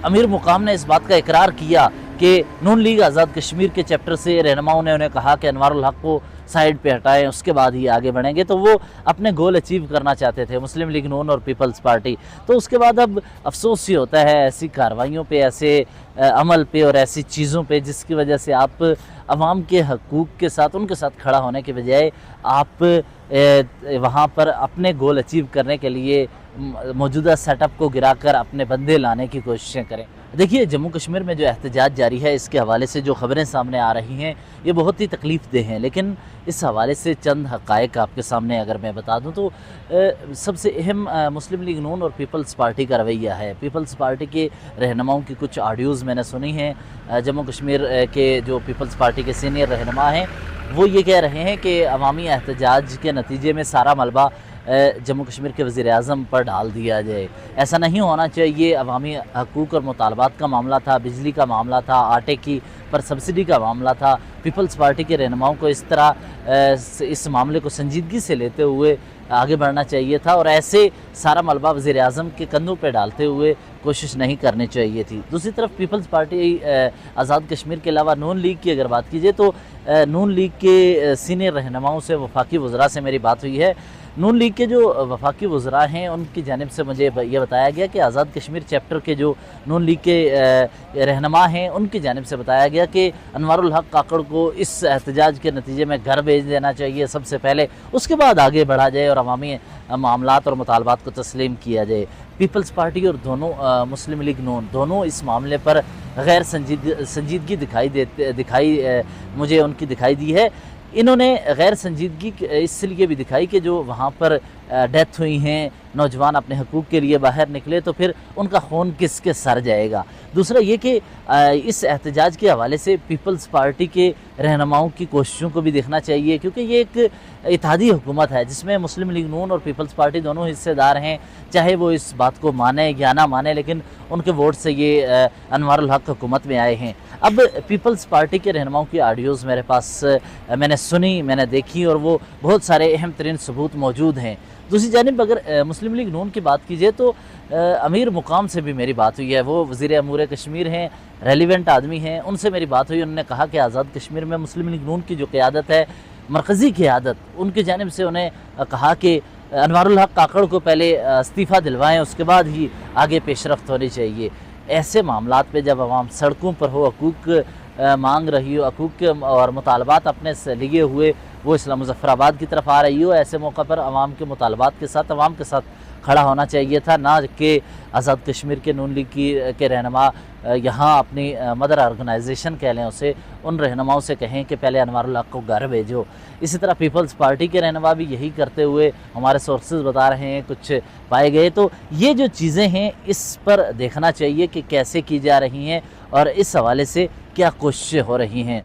अमीर मुकाम ने इस बात का इकरार किया कि नून लीग आज़ाद कश्मीर के चैप्टर से रहनुमाओं ने उन्हें कहा कि अनवारुल हक को साइड पे हटाएं, उसके बाद ही आगे बढ़ेंगे, तो वो अपने गोल अचीव करना चाहते थे, मुस्लिम लीग नून और पीपल्स पार्टी। तो उसके बाद अब अफसोस ये होता है ऐसी कार्रवाइयों पे, ऐसे अमल पे और ऐसी चीज़ों पे जिसकी वजह से आप अवाम के हकूक़ के साथ उनके साथ खड़ा होने के बजाय आप वहाँ पर अपने गोल अचीव करने के लिए मौजूदा सेटअप को गिराकर अपने बंदे लाने की कोशिशें करें। देखिए, जम्मू कश्मीर में जो एहतजाज जारी है, इसके हवाले से जो खबरें सामने आ रही हैं ये बहुत ही तकलीफ़ देह हैं, लेकिन इस हवाले से चंद हक़ाइक़ आपके सामने अगर मैं बता दूं तो सबसे अहम मुस्लिम लीग नून और पीपल्स पार्टी का रवैया है। पीपल्स पार्टी के रहनुमाओं की कुछ ऑडियोज़ मैंने सुनी हैं। जम्मू कश्मीर के जो पीपल्स पार्टी के सीनियर रहनुमा हैं वो ये कह रहे हैं कि अवामी एहतजाज के नतीजे में सारा मलबा जम्मू कश्मीर के वज़ीर आज़म पर डाल दिया जाए। ऐसा नहीं होना चाहिए। अवामी हकूक़ और मुतालबात का मामला था, बिजली का मामला था, आटे की पर सब्सिडी का मामला था। पीपल्स पार्टी के रहनुमाओं को इस तरह इस मामले को संजीदगी से लेते हुए आगे बढ़ना चाहिए था और ऐसे सारा मलबा वज़ीर आज़म के कंधों पर डालते हुए कोशिश नहीं करनी चाहिए थी। दूसरी तरफ पीपल्स पार्टी आज़ाद कश्मीर के अलावा नून लीग की अगर बात कीजिए तो नून लीग के सीनियर रहनुमाओं से, वफाकी वज़रा से मेरी बात हुई है। नून लीग के जो वफाकी वज़रा हैं उनकी जानिब से मुझे ये बताया गया कि आज़ाद कश्मीर चैप्टर के जो नून लीग के रहनुमा हैं उनकी जानिब से बताया गया कि अनवारुल हक काकड़ को इस एहतजाज के नतीजे में घर भेज देना चाहिए सबसे पहले, उसके बाद आगे बढ़ा जाए और अवामी मामलात और मुतालबात को तस्लीम किया जाए। पीपल्स पार्टी और दोनों मुस्लिम लीग नून दोनों इस मामले पर गैर संजीदगी दिखाई मुझे उनकी दिखाई दी है। इन्होंने गैर संजीदगी इसलिए भी दिखाई कि जो वहाँ पर डेथ हुई हैं, नौजवान अपने हकूक़ के लिए बाहर निकले तो फिर उनका खून किसके सर जाएगा। दूसरा ये कि इस एहतजाज के हवाले से पीपल्स पार्टी के रहनुमाओं की कोशिशों को भी देखना चाहिए, क्योंकि ये एक इत्तेहादी हुकूमत है जिसमें मुस्लिम लीग नून और पीपल्स पार्टी दोनों हिस्सेदार हैं। चाहे वो इस बात को माने या ना माने, लेकिन उनके वोट से ये अनवारुल हक हुकूमत में आए हैं। अब पीपल्स पार्टी के रहनुमाओं की ऑडियोज़ मेरे पास मैंने सुनी, मैंने देखी और वो बहुत सारे अहम तरीन सबूत मौजूद हैं। दूसरी जानिब अगर मुस्लिम लीग नून की बात कीजिए तो अमीर मुकाम से भी मेरी बात हुई है। वो वज़ीर अमूर कश्मीर हैं, रेलिवेंट आदमी हैं, उनसे मेरी बात हुई। उन्होंने कहा कि आज़ाद कश्मीर में मुस्लिम लीग नून की जो क़यादत है, मरकज़ी क़यादत, उनकी जानिब से उन्हें कहा कि अनवारुल हक काकड़ को पहले इस्तीफ़ा दिलवाएं, उसके बाद ही आगे पेशरफ्त होनी चाहिए। ऐसे मामलात पे जब आवाम सड़कों पर हो, हकूक़ मांग रही हो, हकूक़ और मुतालबात अपने से लिए हुए वो इस्लाम मुज़फ़्फ़राबाद की तरफ आ रही हो, ऐसे मौक़ा पर आवाम के मुतालबात के साथ आवाम के साथ खड़ा होना चाहिए था, ना कि आज़ाद कश्मीर के नून लीग के रहनुमा यहाँ अपनी मदर ऑर्गेनाइजेशन कह लें उसे, उन रहनुमाओं से कहें कि पहले अनवारुल हक को घर भेजो। इसी तरह पीपल्स पार्टी के रहनुमा भी यही करते हुए हमारे सोर्सेज बता रहे हैं कुछ पाए गए। तो ये जो चीज़ें हैं इस पर देखना चाहिए कि कैसे की जा रही हैं और इस हवाले से क्या कोशिशें हो रही हैं।